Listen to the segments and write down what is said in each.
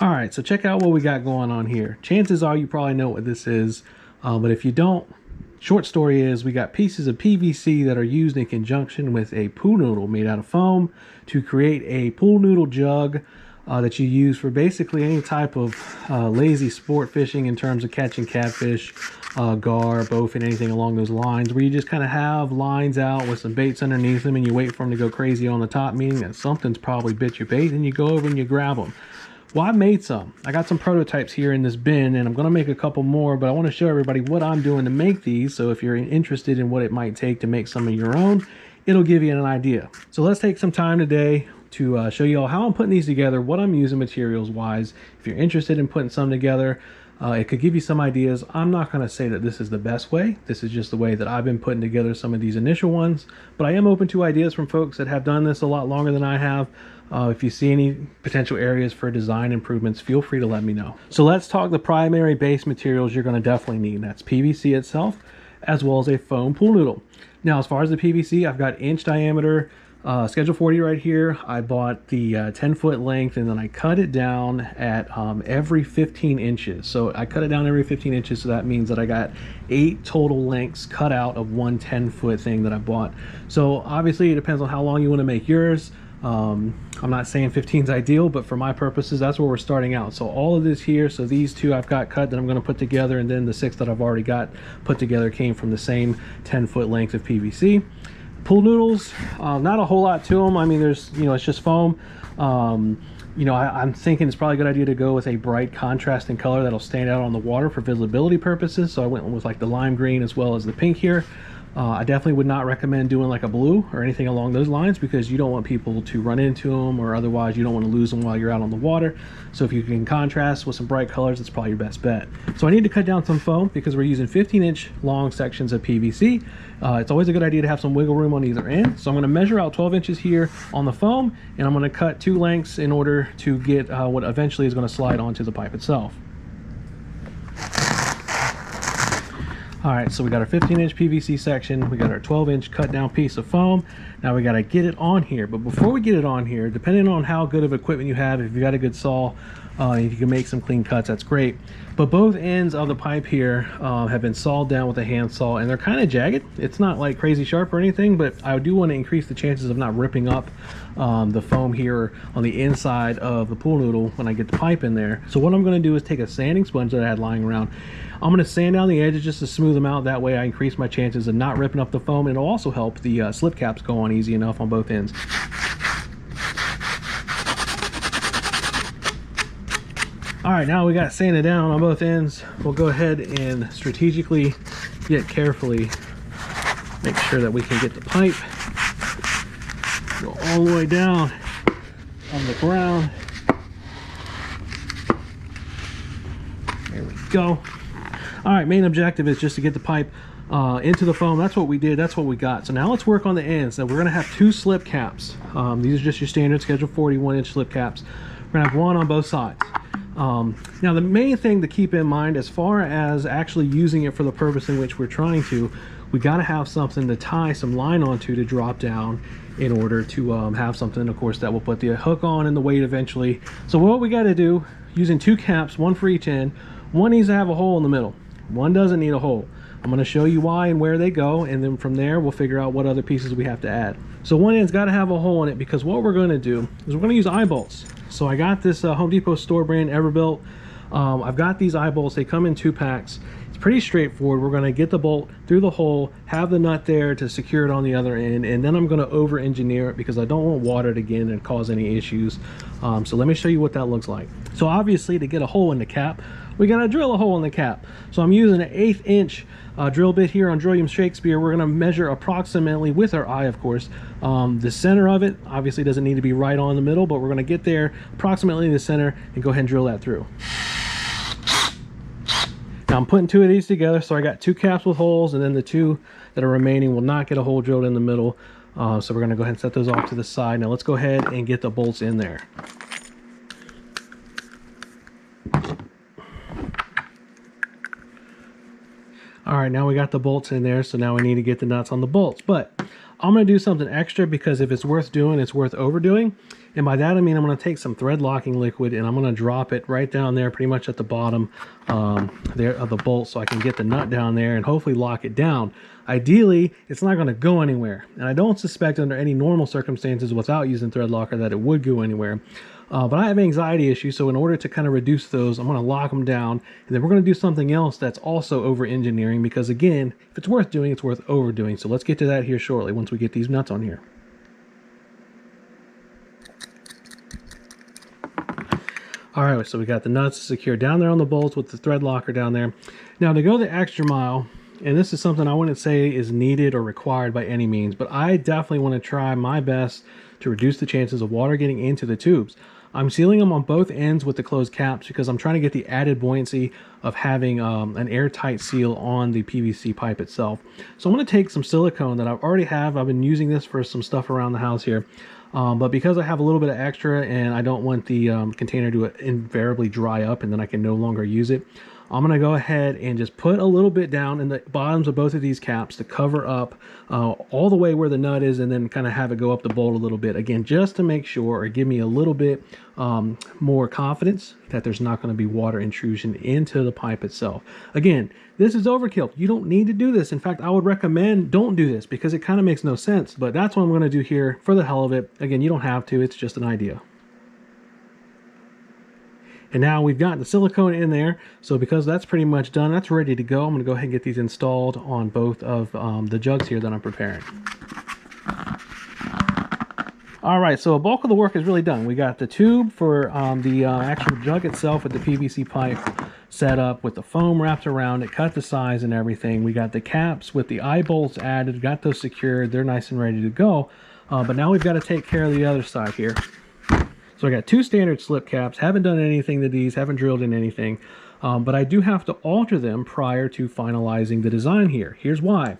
All right, so check out what we got going on here. Chances are you probably know what this is, but if you don't, short story is we got pieces of PVC that are used in conjunction with a pool noodle made out of foam to create a pool noodle jug that you use for basically any type of lazy sport fishing in terms of catching catfish, gar, bowfin, anything along those lines, where you just kind of have lines out with some baits underneath them and you wait for them to go crazy on the top, meaning that something's probably bit your bait, and you go over and you grab them. Well, I made some. I got some prototypes here in this bin, and I'm going to make a couple more, but I want to show everybody what I'm doing to make these. So if you're interested in what it might take to make some of your own, it'll give you an idea. So let's take some time today to show you all how I'm putting these together, what I'm using materials wise. If you're interested in putting some together, it could give you some ideas. I'm not going to say that this is the best way. This is just the way that I've been putting together some of these initial ones, but I am open to ideas from folks that have done this a lot longer than I have. If you see any potential areas for design improvements, feel free to let me know. So let's talk the primary base materials you're going to definitely need. That's PVC itself, as well as a foam pool noodle. Now, as far as the PVC, I've got inch diameter Schedule 40 right here. I bought the 10-foot length, and then I cut it down at every 15 inches. So I cut it down every 15 inches, so that means that I got 8 total lengths cut out of one 10-foot thing that I bought. So obviously it depends on how long you want to make yours. I'm not saying 15 is ideal, but for my purposes, that's where we're starting out. So all of this here, so these 2 I've got cut that I'm going to put together, and then the 6 that I've already got put together came from the same 10-foot length of PVC. Pool noodles, not a whole lot to them. I mean, there's, it's just foam. I'm thinking it's probably a good idea to go with a bright contrasting color that'll stand out on the water for visibility purposes. So I went with like the lime green as well as the pink here. I definitely would not recommend doing like a blue or anything along those lines, because you don't want people to run into them, or otherwise you don't want to lose them while you're out on the water. So if you can contrast with some bright colors, it's probably your best bet. So I need to cut down some foam because we're using 15-inch long sections of PVC. It's always a good idea to have some wiggle room on either end. So I'm going to measure out 12 inches here on the foam, and I'm going to cut 2 lengths in order to get what eventually is going to slide onto the pipe itself. All right, so we got our 15-inch PVC section, we got our 12-inch cut down piece of foam. Now we got to get it on here, but before we get it on here, depending on how good of equipment you have, if you got a good saw, if you can make some clean cuts, that's great. But both ends of the pipe here have been sawed down with a hand saw, and they're kind of jagged. It's not like crazy sharp or anything, but I do want to increase the chances of not ripping up the foam here on the inside of the pool noodle when I get the pipe in there. So what I'm going to do is take a sanding sponge that I had lying around. I'm going to sand down the edges just to smooth them out. That way I increase my chances of not ripping up the foam, and it'll also help the slip caps go on easy enough on both ends. All right, now we got sanded down on both ends. We'll go ahead and strategically yet carefully make sure that we can get the pipe go all the way down on the ground. There we go. All right, main objective is just to get the pipe into the foam. That's what we did, that's what we got. So now let's work on the ends. Now we're gonna have 2 slip caps. These are just your standard Schedule 40 1-inch slip caps. We're gonna have one on both sides. Now the main thing to keep in mind as far as actually using it for the purpose in which we're trying to, we got to have something to tie some line onto to drop down in order to have something, of course, that will put the hook on and the weight eventually. So what we got to do, using 2 caps, one for each end, one needs to have a hole in the middle, one doesn't need a hole. I'm going to show you why and where they go, and then from there we'll figure out what other pieces we have to add. So one end's got to have a hole in it, because what we're going to do is we're going to use eye bolts. So I got this Home Depot store brand Everbuilt. I've got these eye bolts. They come in 2 packs. It's pretty straightforward. We're going to get the bolt through the hole, have the nut there to secure it on the other end, and then I'm going to over engineer it because I don't want water to get in and cause any issues. So let me show you what that looks like. So obviously, to get a hole in the cap, we got to drill a hole in the cap. So I'm using an 1/8 inch drill bit here on William Shakespeare. We're going to measure approximately, with our eye of course, the center of it. Obviously doesn't need to be right on the middle, but we're going to get there approximately the center and go ahead and drill that through. Now I'm putting 2 of these together, so I got 2 caps with holes, and then the 2 that are remaining will not get a hole drilled in the middle. So we're going to go ahead and set those off to the side. Now let's go ahead and get the bolts in there. All right, now we got the bolts in there, so now we need to get the nuts on the bolts. But I'm going to do something extra because if it's worth doing, it's worth overdoing. And by that, I mean I'm going to take some thread locking liquid and I'm going to drop it right down there pretty much at the bottom there of the bolt so I can get the nut down there and hopefully lock it down. Ideally, it's not going to go anywhere. And I don't suspect under any normal circumstances without using thread locker that it would go anywhere. But I have anxiety issues, so in order to kind of reduce those, I'm going to lock them down, and then we're going to do something else that's also over-engineering, because again, if it's worth doing, it's worth overdoing. So let's get to that here shortly once we get these nuts on here. All right, so we got the nuts secured down there on the bolts with the thread locker down there. Now to go the extra mile, and this is something I wouldn't say is needed or required by any means, but I definitely want to try my best to reduce the chances of water getting into the tubes. I'm sealing them on both ends with the closed caps because I'm trying to get the added buoyancy of having an airtight seal on the PVC pipe itself. So I'm going to take some silicone that I already have. I've been using this for some stuff around the house here. But because I have a little bit of extra and I don't want the container to invariably dry up and then I can no longer use it, I'm going to go ahead and just put a little bit down in the bottoms of both of these caps to cover up all the way where the nut is, and then kind of have it go up the bolt a little bit. Again, just to make sure, or give me a little bit more confidence that there's not going to be water intrusion into the pipe itself. Again, this is overkill. You don't need to do this. In fact, I would recommend don't do this because it kind of makes no sense. But that's what I'm going to do here for the hell of it. Again, you don't have to. It's just an idea. And now we've got the silicone in there, so because that's pretty much done, that's ready to go. I'm going to go ahead and get these installed on both of the jugs here that I'm preparing. All right, so a bulk of the work is really done. We got the tube for the actual jug itself with the PVC pipe set up with the foam wrapped around it, cut the size and everything. We got the caps with the eye bolts added, got those secured. They're nice and ready to go. But now we've got to take care of the other side here. So I got two standard slip caps, haven't done anything to these, haven't drilled in anything, but I do have to alter them prior to finalizing the design here. Here's why.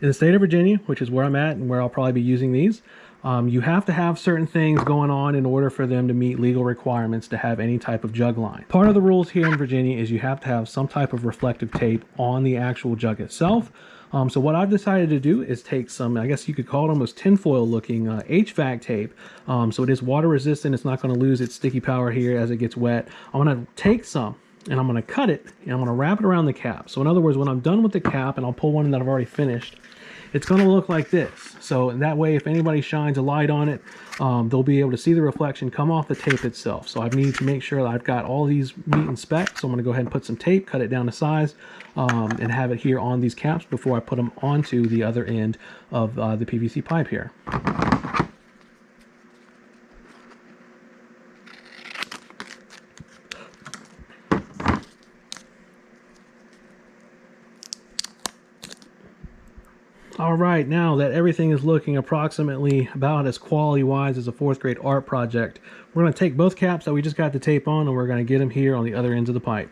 In the state of Virginia, which is where I'm at and where I'll probably be using these, you have to have certain things going on in order for them to meet legal requirements to have any type of jug line. Part of the rules here in Virginia is you have to have some type of reflective tape on the actual jug itself. So what I've decided to do is take some, I guess you could call it almost tinfoil looking HVAC tape. So it is water resistant. It's not going to lose its sticky power here as it gets wet. I'm going to take some and I'm going to cut it and I'm going to wrap it around the cap. So in other words, when I'm done with the cap, and I'll pull one that I've already finished, it's going to look like this. So that way, if anybody shines a light on it, they'll be able to see the reflection come off the tape itself. So I need to make sure that I've got all these meet and spec. So I'm going to go ahead and put some tape, cut it down to size, and have it here on these caps before I put them onto the other end of the PVC pipe here. All right, now that everything is looking approximately about as quality-wise as a 4th grade art project, we're going to take both caps that we just got the tape on and we're going to get them here on the other ends of the pipe.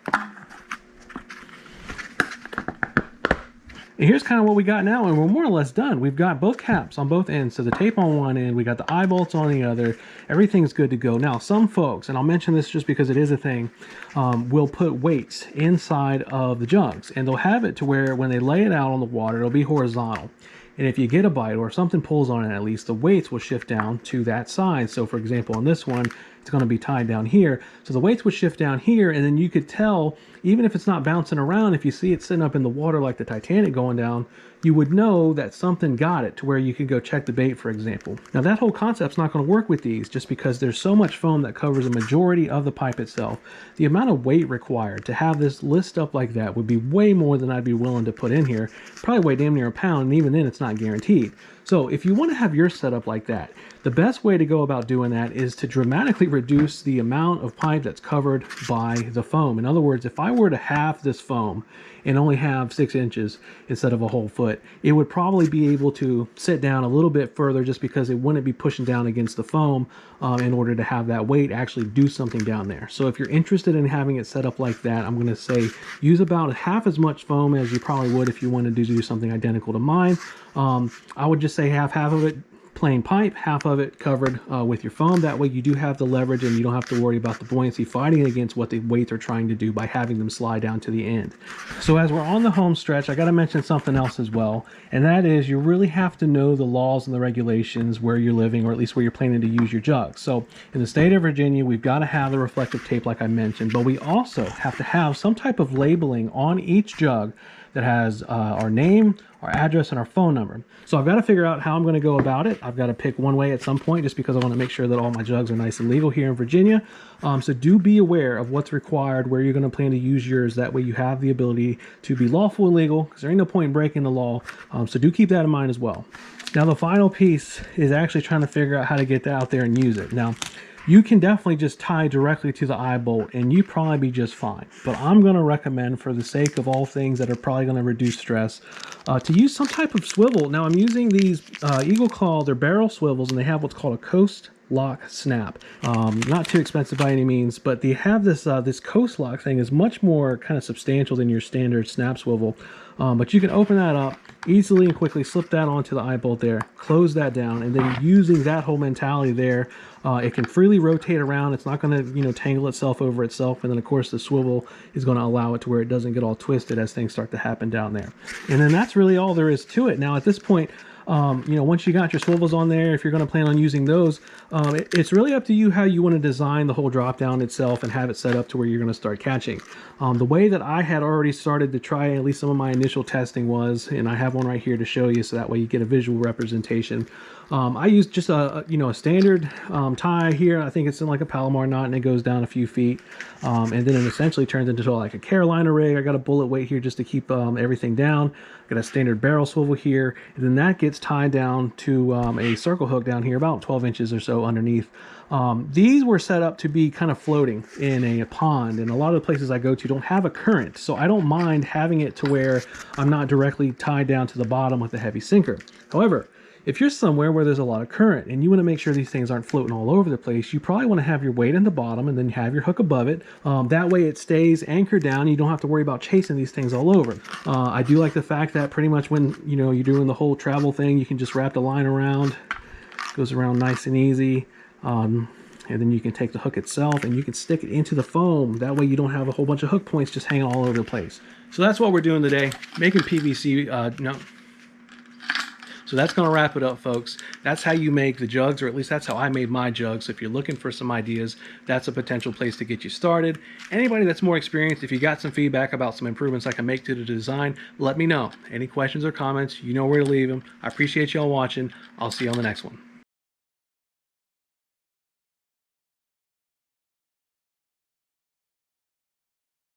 And here's kind of what we got now, and we're more or less done. We've got both caps on both ends, so the tape on one end, we got the eye bolts on the other. Everything's good to go. Now, some folks, and I'll mention this just because it is a thing, will put weights inside of the jugs, and they'll have it to where when they lay it out on the water, it'll be horizontal. And if you get a bite or if something pulls on it, at least the weights will shift down to that side. So for example, on this one, it's going to be tied down here. So the weights would shift down here, and then you could tell, even if it's not bouncing around, if you see it sitting up in the water like the Titanic going down, you would know that something got it to where you could go check the bait, for example. Now that whole concept's not going to work with these just because there's so much foam that covers a majority of the pipe itself. The amount of weight required to have this list up like that would be way more than I'd be willing to put in here. Probably weigh damn near a pound, and even then it's not guaranteed. So if you want to have yours set up like that, the best way to go about doing that is to dramatically reduce the amount of pipe that's covered by the foam. In other words, if I were to halve this foam and only have 6 inches instead of a whole foot, it would probably be able to sit down a little bit further just because it wouldn't be pushing down against the foam in order to have that weight actually do something down there. So if you're interested in having it set up like that, I'm going to say use about half as much foam as you probably would if you wanted to do something identical to mine. I would just say half of it, plain pipe, half of it covered with your foam. That way you do have the leverage and you don't have to worry about the buoyancy fighting against what the weights are trying to do by having them slide down to the end. So as we're on the home stretch, I got to mention something else as well, and that is you really have to know the laws and the regulations where you're living, or at least where you're planning to use your jugs. So in the state of Virginia, we've got to have the reflective tape like I mentioned, but we also have to have some type of labeling on each jug that has our name, our address, and our phone number. So I've got to figure out how I'm going to go about it. I've got to pick one way at some point just because I want to make sure that all my jugs are nice and legal here in Virginia. So do be aware of what's required, where you're going to plan to use yours. That way you have the ability to be lawful and legal, because there ain't no point in breaking the law. So do keep that in mind as well. Now the final piece is actually trying to figure out how to get that out there and use it. Now, you can definitely just tie directly to the eye bolt and you probably be just fine. But I'm going to recommend, for the sake of all things that are probably going to reduce stress, to use some type of swivel. Now I'm using these Eagle Claw, they're barrel swivels, and they have what's called a coast lock snap. Not too expensive by any means, but they have this this coast lock thing is much more kind of substantial than your standard snap swivel. But you can open that up easily and quickly, slip that onto the eye bolt there, close that down, and then using that whole mentality there, it can freely rotate around. It's not going to, tangle itself over itself, and then of course the swivel is going to allow it to where it doesn't get all twisted as things start to happen down there. And then that's really all there is to it. Now at this point, once you got your swivels on there, if you're going to plan on using those, it's really up to you how you want to design the whole drop down itself and have it set up to where you're going to start catching. The way that I had already started to try at least some of my initial testing was, and I have one right here to show you so that way you get a visual representation. I used just a standard tie here. I think it's in like a Palomar knot, and it goes down a few feet, and then it essentially turns into like a Carolina rig. I got a bullet weight here just to keep everything down. Got a standard barrel swivel here, and then that gets tied down to a circle hook down here about 12 inches or so underneath. These were set up to be kind of floating in a pond, and a lot of the places I go to don't have a current, so I don't mind having it to where I'm not directly tied down to the bottom with a heavy sinker. However, if you're somewhere where there's a lot of current and you want to make sure these things aren't floating all over the place, you probably want to have your weight in the bottom and then have your hook above it. That way it stays anchored down and you don't have to worry about chasing these things all over. I do like the fact that pretty much when you're doing the whole travel thing, you can just wrap the line around. It goes around nice and easy. And then you can take the hook itself and you can stick it into the foam. That way you don't have a whole bunch of hook points just hanging all over the place. So that's what we're doing today, making PVC. So that's going to wrap it up, folks. That's how you make the jugs, or at least that's how I made my jugs. So if you're looking for some ideas, that's a potential place to get you started. Anybody that's more experienced, if you got some feedback about some improvements I can make to the design, let me know. Any questions or comments, you know where to leave them. I appreciate y'all watching. I'll see you on the next one.